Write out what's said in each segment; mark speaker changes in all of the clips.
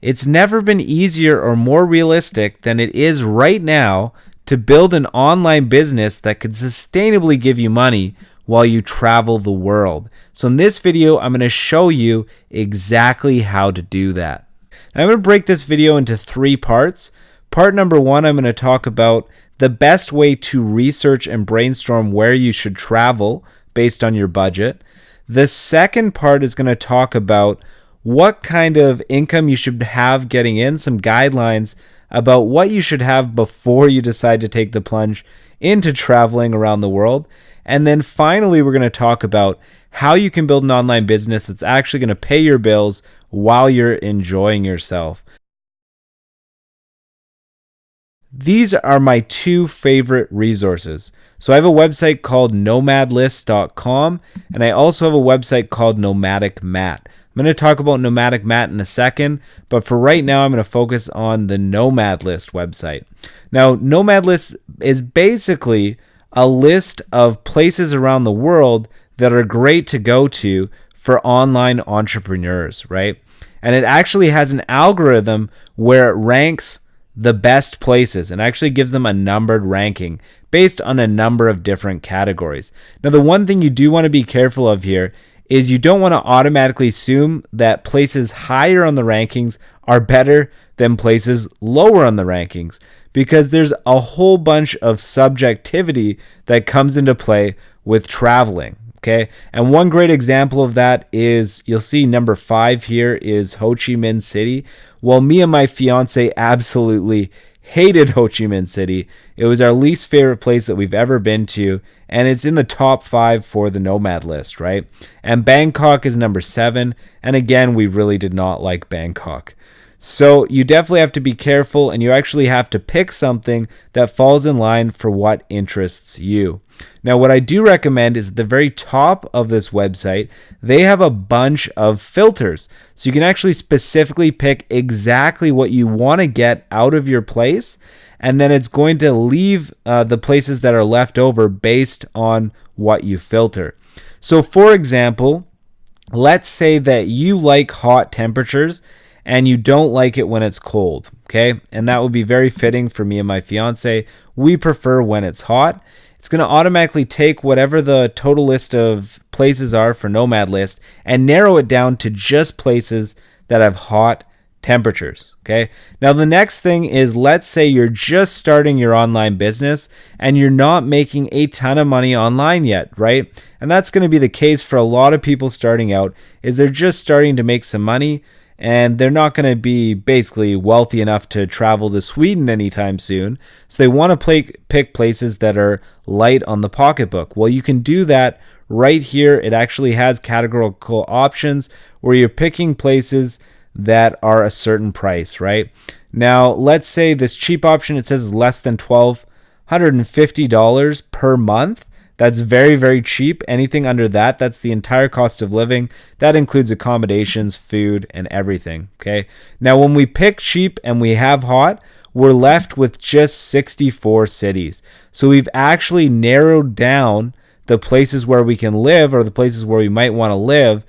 Speaker 1: It's never been easier or more realistic than it is right now to build an online business that could sustainably give you money while you travel the world. So in this video, I'm going to show you exactly how to do that. I'm going to break this video into 3 parts. Part number 1, I'm going to talk about the best way to research and brainstorm where you should travel based on your budget. The second part is going to talk about what kind of income you should have getting in, some guidelines about what you should have before you decide to take the plunge into traveling around the world. And then finally, we're going to talk about how you can build an online business that's actually going to pay your bills while you're enjoying yourself. These are my 2 favorite resources. So I have a website called nomadlist.com, and I also have a website called Nomadic Mat. I'm going to talk about Nomadic Mat in a second, but for right now, I'm going to focus on the Nomad List website. Now, Nomad List is basically a list of places around the world that are great to go to for online entrepreneurs, right? And it actually has an algorithm where it ranks the best places and actually gives them a numbered ranking based on a number of different categories. Now, the one thing you do want to be careful of here is you don't want to automatically assume that places higher on the rankings are better than places lower on the rankings, because there's a whole bunch of subjectivity that comes into play with traveling. Okay. And one great example of that is, you'll see number 5 here is Ho Chi Minh City. Well, me and my fiance absolutely hated Ho Chi Minh City. It was our least favorite place that we've ever been to, and it's in the top 5 for the Nomad List, right? And Bangkok is number 7, and again, we really did not like Bangkok. So you definitely have to be careful, and you actually have to pick something that falls in line for what interests you. Now, what I do recommend is at the very top of this website, they have a bunch of filters. So you can actually specifically pick exactly what you want to get out of your place, and then it's going to leave the places that are left over based on what you filter. So for example, let's say that you like hot temperatures and you don't like it when it's cold, okay? And that would be very fitting for me and my fiance. We prefer when it's hot. It's going to automatically take whatever the total list of places are for Nomad List and narrow it down to just places that have hot temperatures, okay? Now, the next thing is, let's say you're just starting your online business and you're not making a ton of money online yet, right? And that's going to be the case for a lot of people starting out, is they're just starting to make some money, and they're not going to be basically wealthy enough to travel to Sweden anytime soon. So they want to pick places that are light on the pocketbook. Well, you can do that right here. It actually has categorical options where you're picking places that are a certain price, right? Now, let's say this cheap option, it says less than $1,250 per month. That's very, very cheap. Anything under that, that's the entire cost of living. That includes accommodations, food, and everything, okay? Now, when we pick cheap and we have hot, we're left with just 64 cities. So we've actually narrowed down the places where we can live, or the places where we might want to live,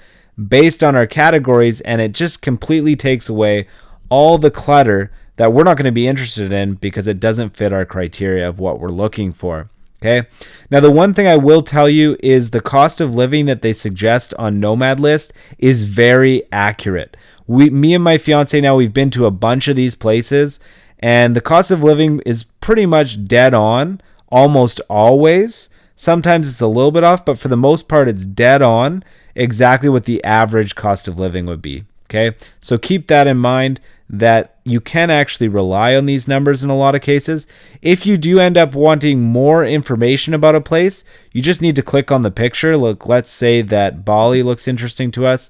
Speaker 1: based on our categories, and it just completely takes away all the clutter that we're not going to be interested in because it doesn't fit our criteria of what we're looking for. Okay. Now, the one thing I will tell you is the cost of living that they suggest on Nomad List is very accurate. Me and my fiance now, we've been to a bunch of these places, and the cost of living is pretty much dead on almost always. Sometimes it's a little bit off, but for the most part, it's dead on exactly what the average cost of living would be. Okay. So keep that in mind, that you can actually rely on these numbers in a lot of cases. If you do end up wanting more information about a place, you just need to click on the picture. Look, let's say that Bali looks interesting to us.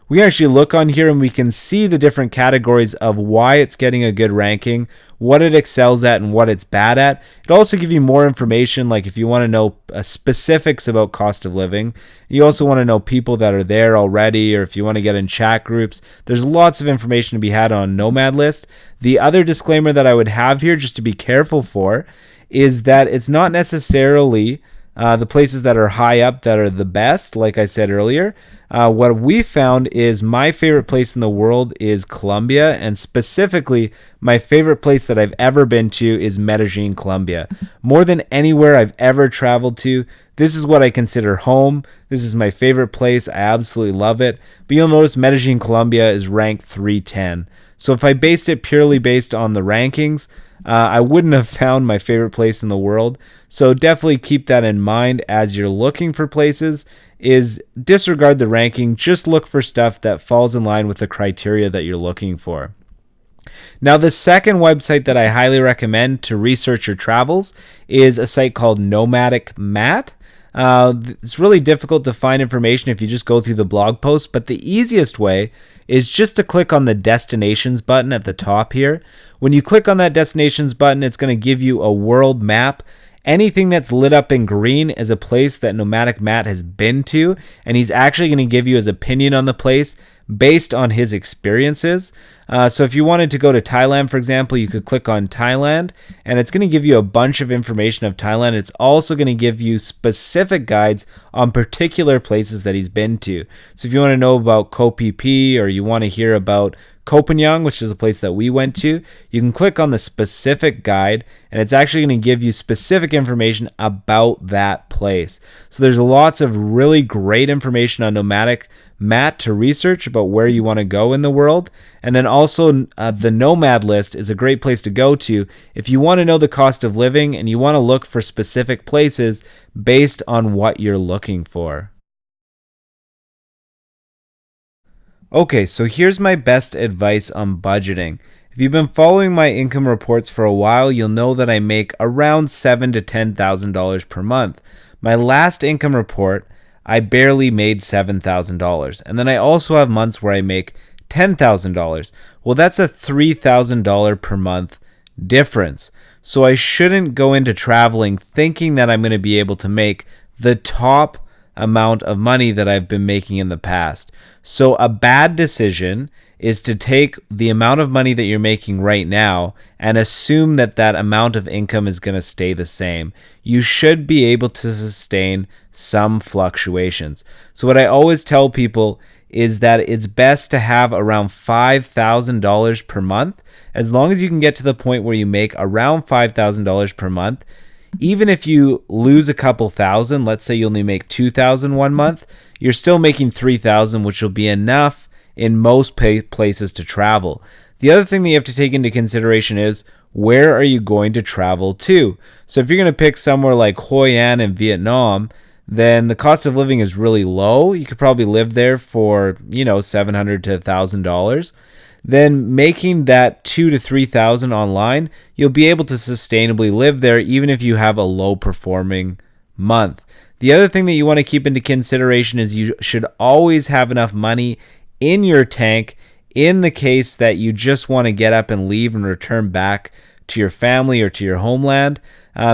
Speaker 1: We can actually look on here and we can see the different categories of why it's getting a good ranking, what it excels at, and what it's bad at. It'll also give you more information, like if you want to know specifics about cost of living. You also want to know people that are there already, or if you want to get in chat groups. There's lots of information to be had on Nomad List. The other disclaimer that I would have here, just to be careful for, is that it's not necessarily the places that are high up that are the best, like I said earlier. What we found is my favorite place in the world is Colombia, and specifically, my favorite place that I've ever been to is Medellin, Colombia. More than anywhere I've ever traveled to, this is what I consider home. This is my favorite place. I absolutely love it. But you'll notice Medellin, Colombia is ranked 310. So if I based it purely based on the rankings, I wouldn't have found my favorite place in the world. So definitely keep that in mind as you're looking for places. Is disregard the ranking. Just look for stuff that falls in line with the criteria that you're looking for. Now, the second website that I highly recommend to research your travels is a site called Nomadic Mat. It's really difficult to find information if you just go through the blog post, but the easiest way is just to click on the destinations button at the top here. When you click on that destinations button, it's going to give you a world map. Anything that's lit up in green is a place that Nomadic Matt has been to, and he's actually going to give you his opinion on the place based on his experiences. So if you wanted to go to Thailand, for example, you could click on Thailand, and it's going to give you a bunch of information of Thailand. It's also going to give you specific guides on particular places that he's been to. So if you want to know about Koh Phi Phi, or you want to hear about Koh Phangan, which is a place that we went to, you can click on the specific guide, and it's actually going to give you specific information about that place. So there's lots of really great information on Nomadic Matt to research about where you want to go in the world. And then also the Nomad list is a great place to go to if you want to know the cost of living and you want to look for specific places based on what you're looking for. Okay, so here's my best advice on budgeting. If you've been following my income reports for a while, you'll know that I make around $7,000 to $10,000 per month. My last income report, I barely made $7,000. And then I also have months where I make $10,000. Well, that's a $3,000 per month difference. So I shouldn't go into traveling thinking that I'm going to be able to make the top amount of money that I've been making in the past. So a bad decision is to take the amount of money that you're making right now and assume that that amount of income is going to stay the same. You should be able to sustain some fluctuations. So what I always tell people is that it's best to have around $5,000 per month. As long as you can get to the point where you make around $5,000 per month, even if you lose a couple thousand, let's say you only make $2,000 one month, you're still making $3,000, which will be enough in most places to travel. The other thing that you have to take into consideration is, where are you going to travel to? So if you're going to pick somewhere like Hoi An in Vietnam, then the cost of living is really low. You could probably live there for, $700 to $1,000. Then making that $2,000 to $3,000 online, you'll be able to sustainably live there even if you have a low performing month. The other thing that you want to keep into consideration is you should always have enough money in your tank in the case that you just want to get up and leave and return back to your family or to your homeland.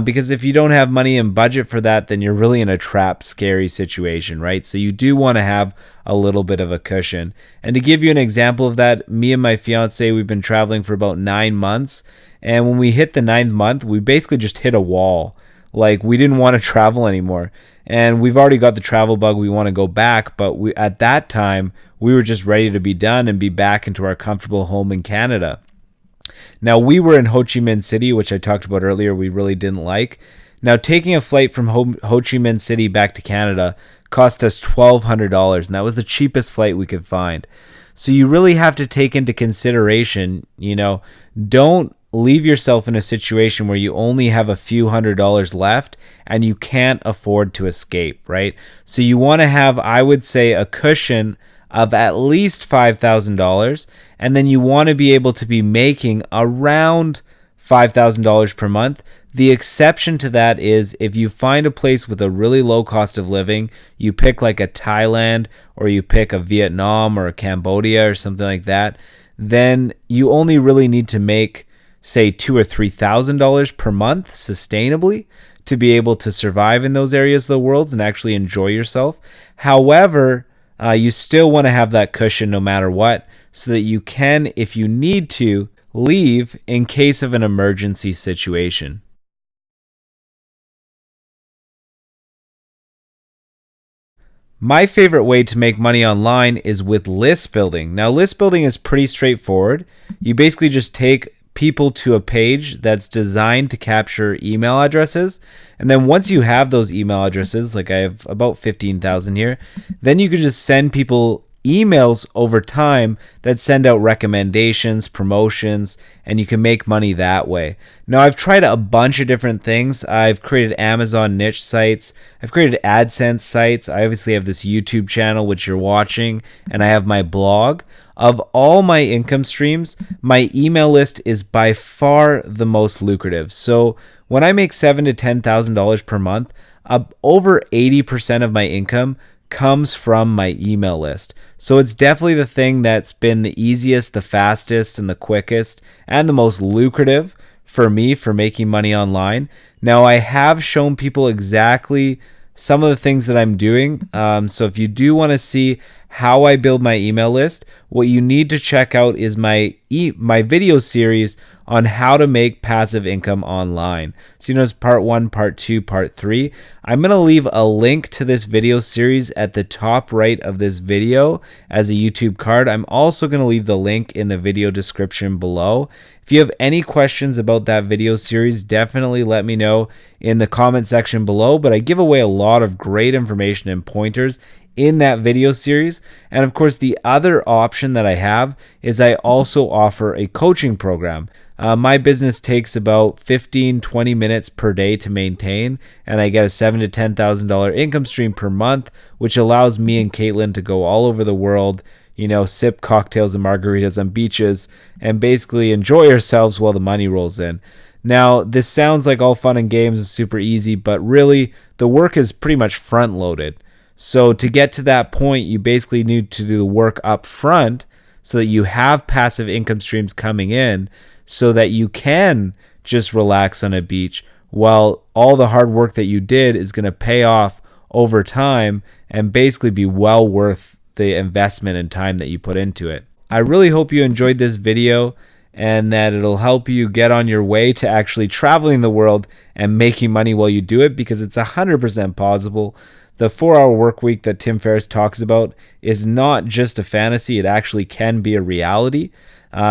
Speaker 1: Because if you don't have money in budget for that, then you're really in a trapped, scary situation, right? So you do want to have a little bit of a cushion. And to give you an example of that, me and my fiance, we've been traveling for about 9 months. And when we hit the 9th month, we basically just hit a wall. Like, we didn't want to travel anymore. And we've already got the travel bug. We want to go back. But at that time, we were just ready to be done and be back into our comfortable home in Canada. Now, we were in Ho Chi Minh City, which I talked about earlier, we really didn't like. Now, taking a flight from Ho Chi Minh City back to Canada cost us $1,200, and that was the cheapest flight we could find. So you really have to take into consideration, don't leave yourself in a situation where you only have a few $100s left and you can't afford to escape, right? So you want to have, I would say, a cushion of at least $5,000, and then you want to be able to be making around $5,000 per month. The exception to that is if you find a place with a really low cost of living, you pick like a Thailand or you pick a Vietnam or a Cambodia or something like that, then you only really need to make, say, $2,000 or $3,000 per month sustainably to be able to survive in those areas of the world and actually enjoy yourself. However, you still want to have that cushion no matter what, so that you can, if you need to, leave in case of an emergency situation. My favorite way to make money online is with list building. Now, list building is pretty straightforward. You basically just take people to a page that's designed to capture email addresses. And then once you have those email addresses, like I have about 15,000 here, then you can just send people emails over time that send out recommendations, promotions, and you can make money that way. Now, I've tried a bunch of different things. I've created Amazon niche sites. I've created AdSense sites. I obviously have this YouTube channel, which you're watching, and I have my blog. Of all my income streams, my email list is by far the most lucrative. So when I make $7,000 to $10,000 per month, over 80% of my income comes from my email list. So it's definitely the thing that's been the easiest, the fastest, and the quickest, and the most lucrative for me for making money online. Now, I have shown people exactly some of the things that I'm doing. So if you do want to see how I build my email list, what you need to check out is my video series on how to make passive income online. So you notice part 1, part 2, part 3. I'm going to leave a link to this video series at the top right of this video as a YouTube card. I'm also going to leave the link in the video description below. If you have any questions about that video series, definitely let me know in the comment section below. But I give away a lot of great information and pointers in that video series. And of course, the other option that I have is I also offer a coaching program. My business takes about 15-20 minutes per day to maintain, and I get a $7,000 to $10,000 income stream per month, which allows me and Caitlin to go all over the world, sip cocktails and margaritas on beaches, and basically enjoy ourselves while the money rolls in. Now, this sounds like all fun and games and super easy, but really, the work is pretty much front loaded. So to get to that point, you basically need to do the work up front so that you have passive income streams coming in so that you can just relax on a beach while all the hard work that you did is going to pay off over time and basically be well worth the investment and time that you put into it. I really hope you enjoyed this video and that it'll help you get on your way to actually traveling the world and making money while you do it, because it's 100% possible. The 4-hour work week that Tim Ferriss talks about is not just a fantasy. It actually can be a reality.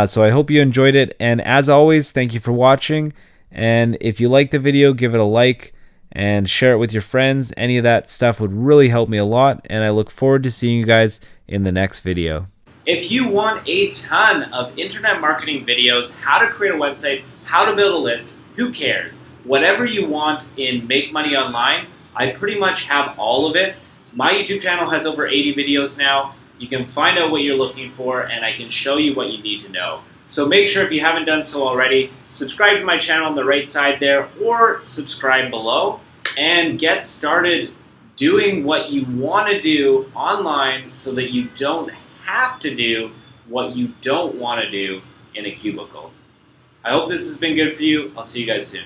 Speaker 1: So I hope you enjoyed it. And as always, thank you for watching. And if you like the video, give it a like and share it with your friends. Any of that stuff would really help me a lot. And I look forward to seeing you guys in the next video.
Speaker 2: If you want a ton of internet marketing videos, how to create a website, how to build a list, who cares? Whatever you want in Make Money Online, I pretty much have all of it. My YouTube channel has over 80 videos now. You can find out what you're looking for, and I can show you what you need to know. So make sure, if you haven't done so already, subscribe to my channel on the right side there, or subscribe below, and get started doing what you want to do online so that you don't have to do what you don't want to do in a cubicle. I hope this has been good for you. I'll see you guys soon.